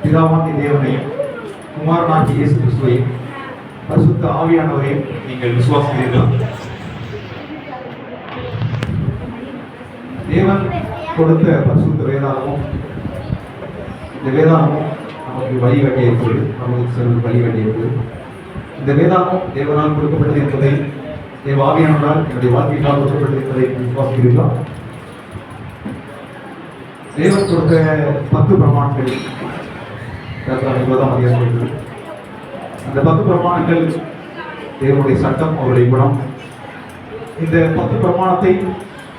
பிதாவாகிய தேவனையும் குமாரனாகிய இயேசு கிறிஸ்துவையும் பரிசுத்த ஆவியானவரையும் நீங்கள் விசுவாசிக்கிறீர்களா? தேவன் கொடுத்த பரிசுத்த வேதாளமும் இந்த வேதாளமும் நமக்கு வழி வேண்டியிருக்கிறது, நமக்கு செல்வது வழி வேண்டியிருக்கிறது. இந்த வேதாளம் தேவனால் கொடுக்கப்பட்டது என்பதை, தேவ ஆவியானவரால் என்னுடைய வாழ்க்கையினால் கொடுக்கப்பட்டது என்பதை விசுவாசிக்கிறீர்களா? தேவன் கொடுத்த 10 பிரமாணங்கள் அந்த 10 பிரமாணங்கள் தேவனுடைய சட்டம், அவருடைய குணம். இந்த 10 பிரமாணத்தை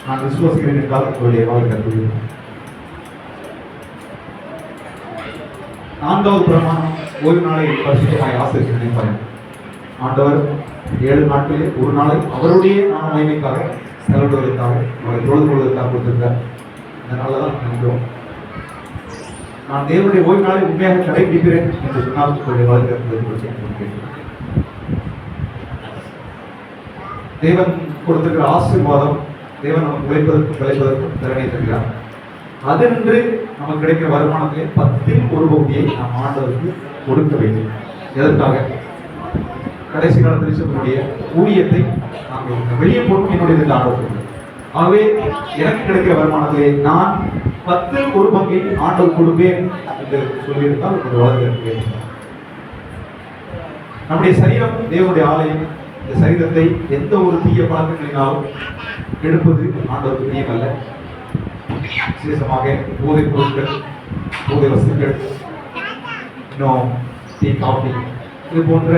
நான் விசுவாசிக்கிறேன் என்றால் அவருடைய வாழ்க்கை. 4வது பிரமாணம், ஒரு நாளை பரிசுத்தமாய் ஆசரிக்க நினைப்பார். ஆண்டவர் 7 நாட்களில் ஒரு நாளை அவருடைய நாம மகிமைக்காக செலவிடுவதற்காக, அவரை தொழுது கொள்வதற்காக கொடுத்திருக்கார். அதனால தான் நினைக்கிறோம், நான் தேவனுடைய ஓய்வு நாளை உண்மையாக கடைபிடிக்கிறேன் என்று சொன்னால் உங்களுடைய வாழ்க்கை தேவன் கொடுத்திருக்கிற ஆசீர்வாதம், தேவன் நமக்கு உழைப்பதற்கும் விளைப்பதற்கும் திறனை தருகிறார். அதென்று நமக்கு கிடைக்கிற வருமானத்திலே 10ல் ஒரு பகுதியை நாம் ஆண்டவருக்கு கொடுக்க வேண்டும். எதற்காக? கடைசி காலத்தில் சொல்லக்கூடிய ஊழியத்தை நாங்கள் வெளியே போடும் என்னுடைய ஆண்டவர். ஆகவே எனக்கு கிடைக்கிற வருமானத்திலே நான் 10ல் ஒரு பங்கை ஆண்டவர் கொடுப்பேன் என்று சொல்லியிருந்தால் ஒரு வாழ்க்கை. நம்முடைய சரீரம் தேவனுடைய ஆலயம். இந்த சரீரத்தை எந்த ஒரு தீய பழக்கங்களினாலும் எடுப்பது ஆண்டவருக்கு பிரியமல்ல. விசேஷமாக போதைப் பொருட்கள், போதை வஸ்துக்கள், இன்னும் டீ, காஃபி, இது போன்ற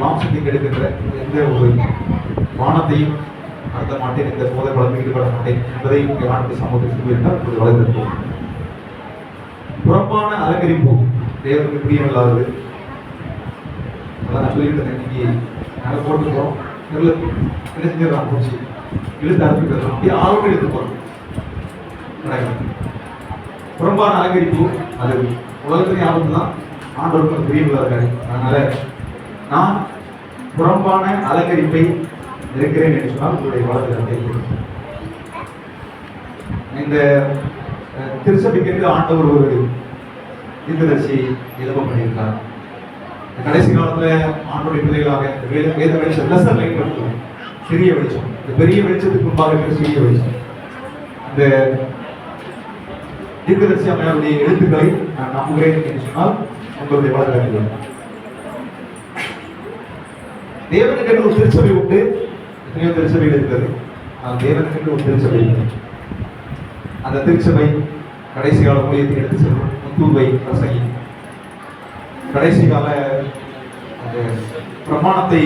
மாம்சத்தை கெடுக்கின்ற எந்த ஒரு வானத்தையும் நடத்த மாட்டேன், இந்த போதை வளர்ந்து ஈடுபட மாட்டேன் என்பதை இங்கே வானத்தை சமூகத்தில் சொல்லியிருந்தால் இப்போது வளர்ந்திருக்கும். புறம்பான அலங்கரிப்பு தேவனுக்கு பிரியமில்லாதது. அதான் நான் சொல்லிட்டு இருந்தேன், இன்னைக்கு நாங்கள் போட்டுக்கிறோம், செஞ்சிடலாம், போச்சு இழுத்து அறுத்துக்கிறோம், அப்படியே ஆரோக்கியம் எடுத்து போகிறோம். புறம்பான அலங்கரிப்பு அது உலகத்திலே ஆபத்து தான், ஆண்டவருக்கு பிரியமில்லாத. அதனால நான் புறம்பான அலங்கரிப்பை இருக்கிறேன் என்று சொன்னால் உங்களுடைய வாழ்க்கை. இந்த திருச்சபைக்கு ஆண்டவர் ஒரு தீர்க்கதரிசி எழுதம் பண்ணியிருக்கார். கடைசி காலத்துல ஆண்டோடைய பிள்ளைகளாக வேத வெளிச்சம், லெசர் லைட் இருக்கும், சிறிய வெளிச்சம், இந்த பெரிய வெளிச்சத்துக்கு முன்பாக இருக்கிற சிறிய வெளிச்சம். இந்த தீர்க்கதரிசி அம்மையாருடைய எழுத்துக்களை நான் நம்புகிறேன் என்று சொன்னால் உங்களுடைய வாழ்க்கை. தேவனுக்கு ஒரு திருச்சபை உண்டு, எத்தனையோ திருச்சபைகள் இருக்கிறது. தேவனுக்கு ஒரு திருச்சபை, அந்த திருச்சபை கடைசி கால ஊழியத்தை எடுத்து செல்லும் முத்துவை பிரசங்கி, கடைசி கால அந்த பிரமாணத்தை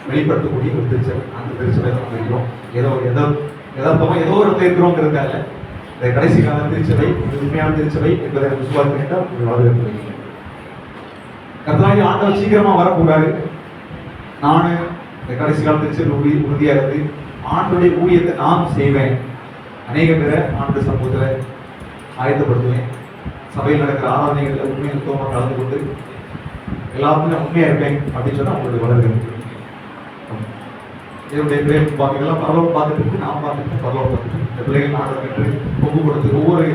வெளிப்படுத்தக்கூடிய ஒரு திருச்சபை. அந்த திருச்சபை நம்ம இருக்கிறோம். எதார்த்தமா ஏதோ ஒரு இடத்துல இருக்கிறோங்கிறதுக்காக இந்த கடைசி கால திருச்சபை உண்மையான திருச்சபை என்பதை விசுவாசிக்கிட்டால் வாழ்க்கை. கர்த்தராகிய ஆண்டவர் சீக்கிரமா வரக்கூடாது. நான் இந்த கடைசி கால திருச்சபை உறுதியா இருந்து ஆண்டுடைய ஊழியத்தை நான் செய்வேன். அநேக பேரை ஆண்டு சமூகத்தில் ஆயத்தப்படுத்துவேன். சபையில் நடக்கிற ஆராதனைகளில் உண்மையுத்தமாக கலந்து கொண்டு எல்லாத்துலையும் உண்மையாக இருப்பேன் அப்படின்னு சொன்னால் அவங்களுடைய வளர்கிறது. என்னுடைய பிள்ளைகள் பார்க்கலாம், பரவல் பார்த்துட்டு இருக்கு, நான் பார்த்துட்டு பரவல் பார்த்துட்டு இந்த பிள்ளைகள் நாடகம் என்று ஒப்பு கொடுத்து ஒவ்வொரு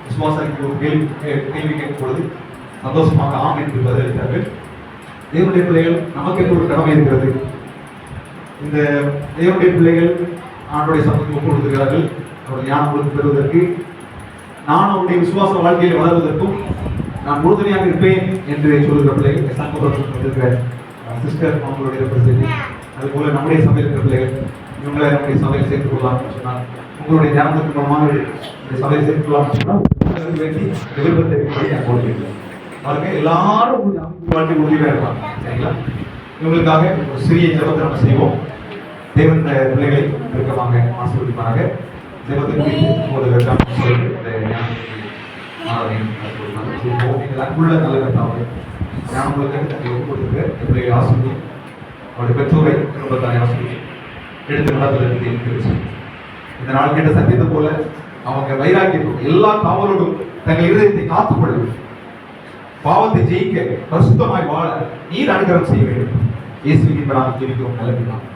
விசுவாசத்துக்கு ஒரு கேள்வி கேட்கும் பொழுது சந்தோஷமாக ஆம் என்று பதிலளித்தார்கள். தேவனுடைய பிள்ளைகள் நமக்கு என்று ஒரு கடமை இருக்கிறது. இந்த தேவனுடைய பிள்ளைகள் ஆண்டுடைய சமூகத்துக்கு ஒப்பு கொடுத்துக்கிறார்கள். அவருடைய ஞானம் கொடுத்து பெறுவதற்கு, நான் அவருடைய விசுவாச வாழ்க்கையில் வளர்வதற்கும் நான் உறுதுணையாக இருப்பேன் என்று சொல்லுகிற பிள்ளைகள் சங்கத்தில் இருக்கிற சிஸ்டர் அவங்களுடைய ரெப்ரசன்டேட்டிவ், அதுபோல நம்முடைய சபையில் இருக்கிற பிள்ளைகள் இவங்களை நம்முடைய சபையில் சேர்த்துக் கொள்ளலாம்னு சொன்னால், உங்களுடைய ஞானத்துக்கு மூலமாக இந்த சபையை சேர்த்துக் கொள்ளலாம்னு சொன்னால் வேண்டி விருப்பத்தை நான் போடுகிறேன். பாருங்க, எல்லாரும் வாழ்க்கை உறுதியாக இருப்பாங்க. சரிங்களா? இவங்களுக்காக ஒரு சிறிய ஜபத்தை நம்ம செய்வோம். தேவன் பிள்ளைகளை நெருக்கமாக ஆசீர்வதிப்பாங்க. ஜபத்தை குறித்து ஒரு அன்புள்ள நல்ல கர்த்தாவே, ஞானங்களுக்கு கொடுத்துருக்க பிள்ளைகளை ஆசிர்வதி, அவருடைய பெற்றோரை குடும்பத்தாரை ஆசிர்வதி, எடுத்து நடத்துவதற்கு இருக்கிறது. இந்த நாள் கேட்ட சத்தியத்தை போல அவங்க வைராக்கியத்தோடு எல்லா காவலோடும் தங்கள் இருதயத்தை காத்துக்கொள்ள, பாவத்தை ஜெயிக்க, பரிசுத்தமாய் வாழ நீர் அனுகிரகம் செய்ய வேண்டும். இயேசுவின் நாமத்தில் ஜெபிக்கிறோம் நல்ல பிதாவே.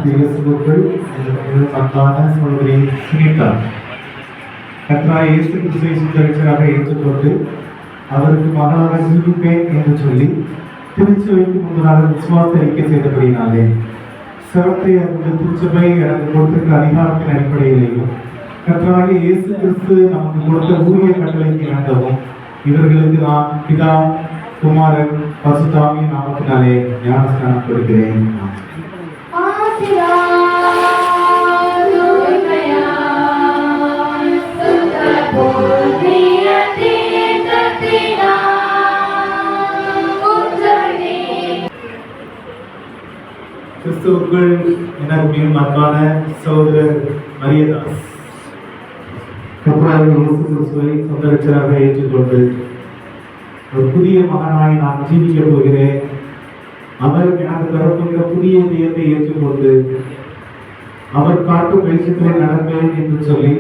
இயேசுவுக்குள் அன்பான சகோதரி சுனிதா கர்த்தராகிய இயேசு கிறிஸ்துவை சுத்தரட்சகராக ஏற்றுக்கொண்டு அவருக்கு மகனாக ஜீவிப்பேன் என்று சொல்லி திருச்சபைக்கு முன்பதாக விசுவாச அறிக்கை செய்தபடினாலே சிவத்தை அந்த திருச்சபை எனக்கு கொடுத்திருக்கிற அதிகாரத்தின் அடிப்படையிலேயும் கர்த்தராகிய இயேசு கிறிஸ்து நமக்கு கொடுத்த ஊழிய கட்டளைக்கு இணங்கவும் இவர்களுக்கு நான் பிதா குமாரன் பசுதாமி நாமத்தினாலே ஞானஸ்நானம் கொடுக்கிறேன். கிறிஸ்துவுக்குள் எனக்கு மிகவும் அன்பான சகோதரர் மரியதாஸ் கர்த்தராகிய இயேசு கிறிஸ்துவை சொந்த இரட்சகராக ஏற்றுக்கொண்டு ஒரு புதிய மகனாய் நான் ஜீவிக்க போகிறேன். அவர் எனக்கு தரப்போகிற புதிய இதயத்தை ஏற்றுக்கொண்டு அவர் காட்டும் வெளிச்சத்திலே நடப்பேன் என்று சொல்லி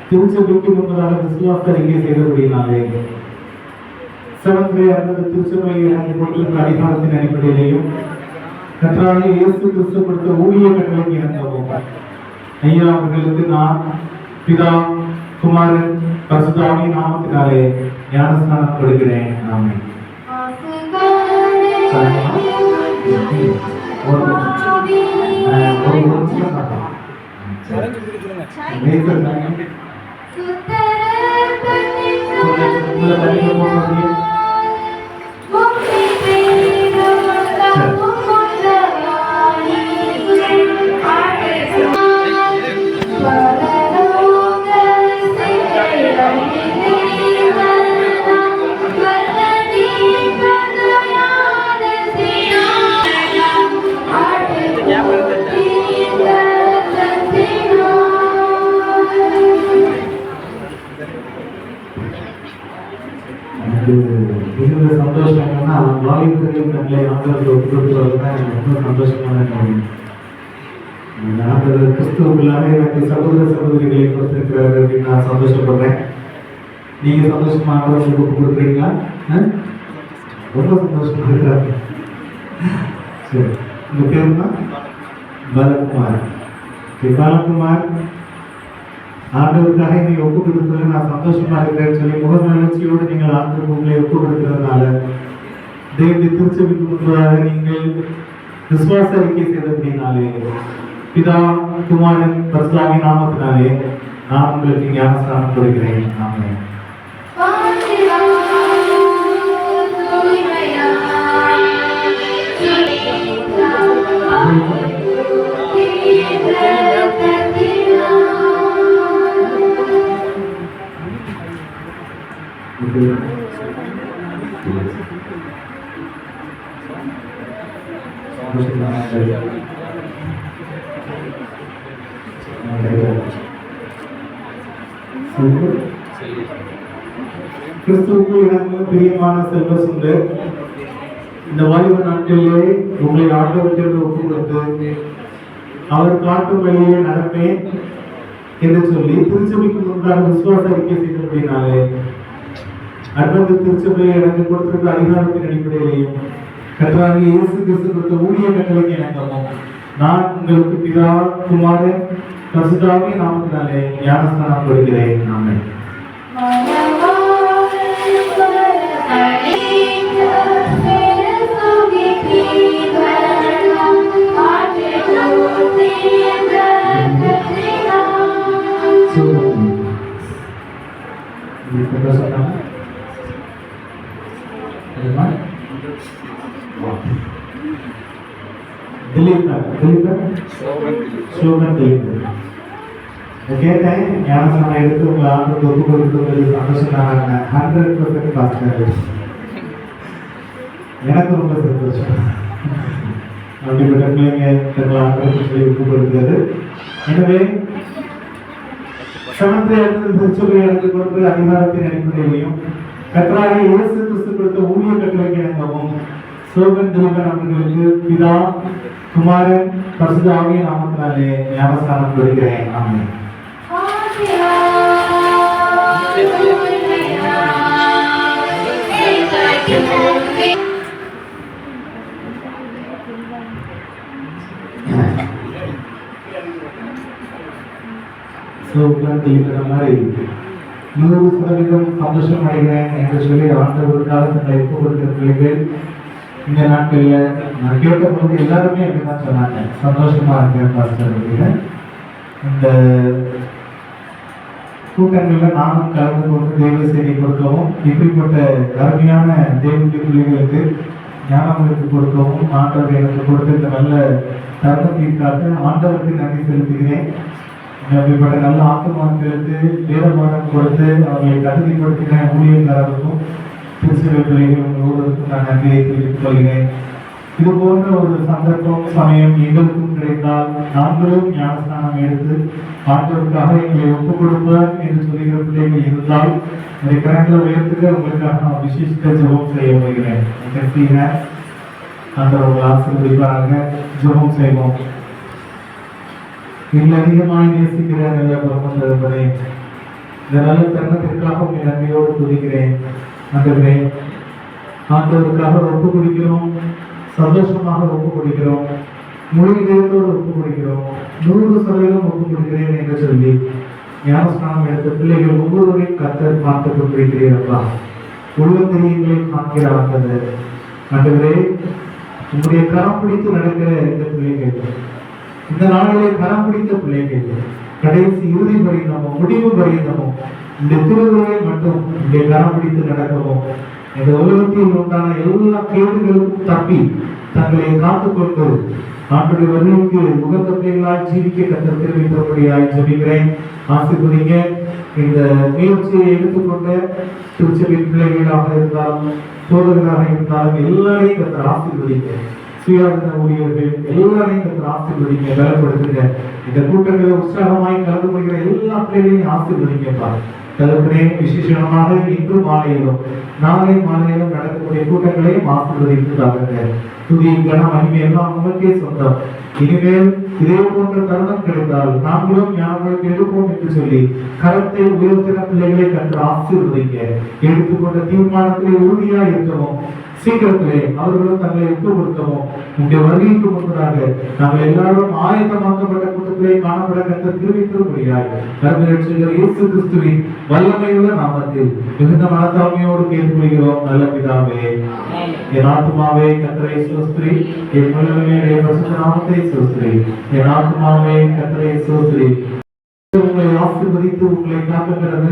திருச்சபைக்கு முன்பதாக விசுவாச அறிக்கை செய்தபடினாலே செவன்த்ரே அல்லது திருச்சபை எனக்கு கொடுத்திருக்கிற அதிகாரத்தின் அடிப்படையிலேயும் கர்த்தராகிய இயேசு கிறிஸ்து கொடுத்த ஊழிய கட்டளைக்கு இணங்கவும் ஐயா அவர்களுக்கு நான் பிதா குமாரன் பசுதாமி நாமத்தினாலே ஞானஸ்நானம் கொடுக்கிறேன். ஆமென். மிகுந்த சந்தோஷம் என்னன்னா வாலிபர்கள் தங்களை ஆண்டவருக்கு ஒப்புக்கொடுத்து தான் எனக்கு ரொம்ப சந்தோஷமான காரியம். ஆண்டவர் கிறிஸ்துவுக்குள்ளாக எனக்கு சகோதர சகோதரிகளை கொடுத்திருக்கிறார் அப்படின்னு நான் சந்தோஷப்படுறேன். நீங்க சந்தோஷமா ஆண்டவருக்கு ஒப்பு கொடுக்குறீங்களா? ரொம்ப சந்தோஷமா இருக்கிறாங்க. சரி, உங்க பேருமா? பாலகுமார். பாலகுமார் ஆண்டவருக்காக நீங்க ஒப்பு கொடுத்தது நான் சந்தோஷமா இருக்கிறேன்னு சொல்லி முகமலர்ச்சியோடு நீங்கள் ஆண்டவருக்கு உங்களை ஒப்பு கொடுக்கிறதுனால தேவனுடைய திருச்சபைக்கு முன்பதாக நீங்கள் விசுவாச அறிக்கை செய்தபடினாலே பிதா குமாரன் பரிசுத்தாவி நாமத்தினாலே நான் உங்களுக்கு ஞானஸ்நானம் கொடுக்கிறேன். ஆமென். கிறிஸ்துவுக்கு எனக்கு பிரியமான செல்வ சுந்தர், இந்த வாலிப நாட்களிலே உங்களை ஆண்டவருக்கு ஒப்பு கொடுத்து அவர் காட்டும் வழியே நடப்பேன் என்று சொல்லி திருச்சபைக்கு முன்பாக விசுவாச அறிக்கை செய்தபடினாலே அட்வென்ட் திருச்சபை எனக்கு கொடுத்திருக்கிற அதிகாரத்தின் அடிப்படையிலேயும் கர்த்தராகிய இயேசு கிறிஸ்து கொடுத்த ஊழிய கட்டளைக்கு இணங்கவும் நான் உங்களுக்கு பிதா குமாரன் பரிசுத்தாவி நாமத்தினாலே ஞானஸ்நானம் கொடுக்கிறேன். ஆமென். கேட்டேன் ஞானஸ்நானம் எடுத்து உங்களை ஆண்டுக்கு ஒப்பு கொடுக்கிறது சந்தோஷம். 100% பாஸ்டர், எனக்கு ரொம்ப சந்தோஷம். அப்படிப்பட்ட பிள்ளைங்க தங்களை ஆண்டுக்கு சொல்லி ஒப்பு கொடுக்கிறது. எனவே சமத்தை திருச்சபை எனக்கு கொடுத்த அதிகாரத்தின் அடிப்படையிலையும் கர்த்தராகிய இயேசு கிறிஸ்து கொடுத்த ஊழிய கட்டளைக்கு இணங்கவும் சோகன் திலகன் அவர்களுக்கு பிதா குமாரன் பரிசுத்தாவி நாமத்தினாலே ஞானஸ்நானம் கொடுக்கிறேன். ஆமென். இருக்கிற மாதிரி 100% சந்தோஷம் அடைகிறேன் என்று சொல்லி ஆண்டவருக்காக தங்களை ஒப்பு கொடுக்கிற பிள்ளைகள் இந்த நாட்களில் நான் கேட்டபோது எல்லாருமே அப்படிதான் சொன்னாங்க, சந்தோஷமா இருக்கேன் பாஸ்டர் அப்படின்னு. இந்த கூட்டங்களில் நானும் கலந்து கொண்டு தேவ செய்தி கொடுக்கவும், இப்படிப்பட்ட அருமையான தேவனுடைய பிள்ளைகளுக்கு ஞானங்களுக்கு கொடுக்கவும் ஆண்டவர் எனக்கு கொடுத்த இந்த நல்ல தருணத்திற்காக ஆண்டவருக்கு நன்றி செலுத்துகிறேன். அப்படிப்பட்ட நல்ல ஆத்துமாக்களுக்கு வேதபாடம் கொடுத்து அவர்களை தகுதிப்படுத்தின ஊழியர்களுக்கும் திருச்சிறை பிள்ளைகள் ஒவ்வொருவருக்கும் நான் நன்றியை தெரிவித்துக் கொள்கிறேன். இது போன்ற ஒரு சந்தர்ப்பம் சமயம் எங்களுக்கும் கிடைத்தால் நாங்களும் ஞானஸ்தானம் எடுத்து ஆண்டவருக்காக எங்களை ஒப்புக் கொடுப்போம் என்று சொல்லுகிற பிள்ளைகள் இருந்தால் இந்த கரங்களை உயர்த்துக்க உங்களுக்காக நான் விசிஷ்ட ஜெபம் செய்ய வருகிறேன். ஆண்டவர்கள் ஆசீர்வதிப்பாராக. ஜெபம் செய்வோம். எங்களை அதிகமாக நேசிக்கிற நல்ல பிரபந்தே, இந்த நல்ல தருணத்திற்காக உங்களை நன்றியோடு துதிக்கிறேன். ஆண்டவரே, ஆண்டவருக்காக ஒப்பு கொடுக்கிறோம், சந்தோஷமாக ஒப்பு கொடுக்கிறோம், முழு இதயத்தோடு ஒப்பு கொடுக்கிறோம், 100% ஒப்பு கொடுக்கிறேன் என்று சொல்லி ஞானஸ்நானம் எடுத்த பிள்ளைகள் ஒவ்வொருவரையும் கர்த்தர் பார்த்துக் கொண்டிருக்கிறீர்களா? உள்ளத்தையும் காண்கிற ஆண்டவர். ஆண்டவரே, உங்களுடைய கரம் பிடித்து நடக்கிற இந்த பிள்ளைகள், இந்த நாளிலே கரம் பிடித்த பிள்ளைகள் கடைசி இறுதி பரிணாமம் முடிவு பரிணாமம் இந்த திருவிழை மட்டும் இங்கே கரம் பிடித்து நடக்கவும், இந்த உலகத்தில் உண்டான எல்லா கேடுகளுக்கும் தப்பி தங்களை காத்துக்கொண்டு ஆண்டுடைய வருகைக்கு உகந்த பிள்ளைகளாய் ஜீவிக்க கர்த்தர் தெரிவித்தபடியாய் ஜெபிக்கிறேன். ஆசீர்வதிங்க. இந்த முயற்சியை எடுத்துக்கொண்ட திருச்சபையின் பிள்ளைகளாக இருந்தாலும் சோதகராக இருந்தாலும் எல்லாரையும் கர்த்தர் ஆசீர்வதிங்க. சுயாதீன ஊழியர்கள் எல்லாரையும் கர்த்தர் ஆசீர்வதிங்க, பலப்படுத்துங்க. இந்த கூட்டங்களை உற்சாகமாய் கலந்து கொள்கிற எல்லா பிள்ளைகளையும் ஆசீர்வதிங்கப்பா. தகவலே விசேஷமாக இன்று மாலையிலும் நாளை மாலையிலும் நடக்கக்கூடிய கூட்டங்களையும் ஆசீர்வதிப்பதாக. துதி கன மகிமை எல்லாம் உங்களுக்கே சொந்தம். இனிமேல் இதே போன்ற தருணம் கிடைத்தால் நாங்களும் ஞானங்களுக்கு எடுப்போம் என்று சொல்லி கரத்தை உயர்த்தின பிள்ளைகளை கண்டு ஆசீர்வதிங்க. எடுத்துக்கொண்ட தீர்மானத்திலே உறுதியா இருக்கவும், சீக்கிரத்திலே அவர்களும் தங்களை ஒப்பு கொடுக்கவும், உங்களுடைய வருகைக்கு முன்பதாக நாங்கள் எல்லாரும் ஆயத்தமாக்கப்பட்ட கூட்டத்திலே காணப்பட கர்த்தர் தெரிவித்திருக்கிறார். கர்த்தர் இயேசு கிறிஸ்துவின் வல்லமையுள்ள நாமத்தில் மிகுந்த மனத்தாழ்மையோடு கேட்டுக்கொள்கிறோம் நல்ல பிதாவே. என் ஆத்துமாவே கர்த்தரை ஸ்தோத்திரி, என் முழுமையுடைய பரிசுத்த நாமத்தை ஸ்தோத்திரி. என் ஆத்துமாவே கர்த்தரை ஸ்தோத்திரி. உங்களை ஆசீர்வதித்து உங்களை காக்குகிறது.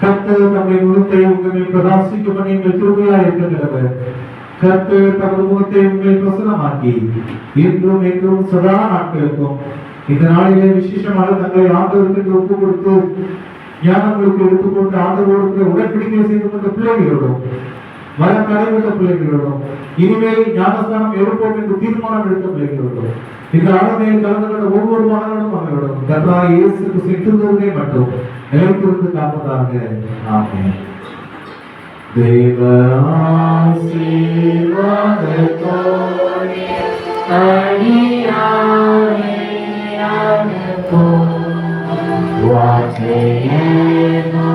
கர்த்தர் தம்முடைய முகத்தை உங்கள் பிரகாசிக்க பண்ணி உங்கள் கிருபையாய் இருக்கிறவர். கர்த்தர் தமது முகத்தை உங்கள் பிரசன்னமாக்கி இன்றும் என்றும் சதா நாட்களுக்கும் இந்த நாளிலே விசேஷமாக தங்களை ஆண்டவருக்கு ஒப்பு கொடுத்து ஞானங்களுக்கு எடுத்துக்கொண்டு ஆண்டவரோடு உடன்படிக்கை செய்து கொண்ட பிள்ளைகளோடும் வர கடைவிட்ட பிள்ளைகளோடும் இனிமேல் ஞானஸ்தானம் எடுப்போம் என்று தீர்மானம் எடுத்த பிள்ளைகளோடும் இந்த ஆளுமையில் கலந்து கொண்ட ஒவ்வொரு மாணவனும் அவர்களோடும் கர்த்தராகிய இயேசு கிறிஸ்துவினை மட்டும் நிலைத்திருந்து காப்பதாக. ஆமென். தேவ ஆசீர்வாதத்தோடு அடியாரை அனுப்பும் வார்த்தையேனோ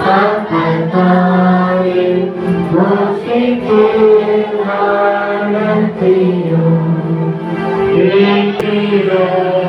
சத்தத்தாலே கோஷித்தேன் நடத்தியும் கேட்கிறோம்.